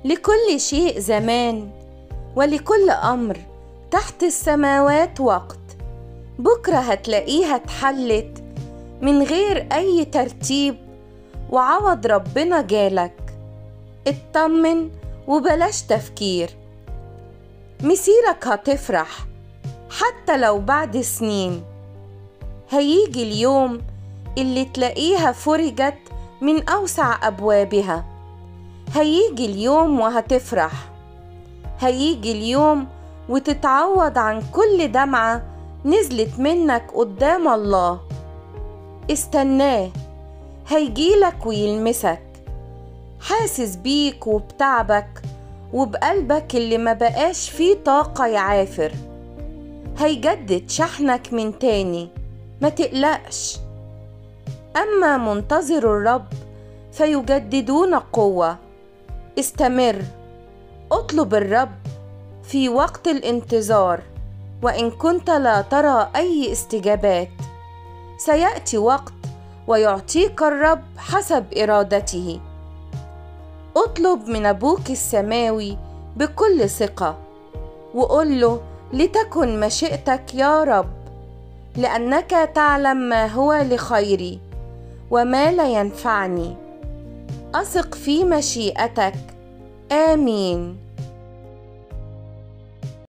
لكل شيء زمان، ولكل أمر تحت السماوات وقت. بكرة هتلاقيها اتحلت من غير أي ترتيب، وعوض ربنا جالك. اطمن وبلاش تفكير، مسيرك هتفرح حتى لو بعد سنين. هيجي اليوم اللي تلاقيها فرجت من أوسع أبوابها. هيجي اليوم وهتفرح. هيجي اليوم وتتعوض عن كل دمعة نزلت منك قدام الله. استناه، هيجيلك ويلمسك، حاسس بيك وبتعبك وبقلبك اللي ما بقاش فيه طاقة يعافر. هيجدد شحنك من تاني، ما تقلقش. أما منتظر الرب فيجددون قوة. استمر، اطلب الرب في وقت الانتظار، وإن كنت لا ترى أي استجابات سيأتي وقت ويعطيك الرب حسب إرادته. اطلب من أبوك السماوي بكل ثقة، وقل له: لتكن مشيئتك يا رب، لأنك تعلم ما هو لخيري وما لا ينفعني. أثق في مشيئتك. آمين.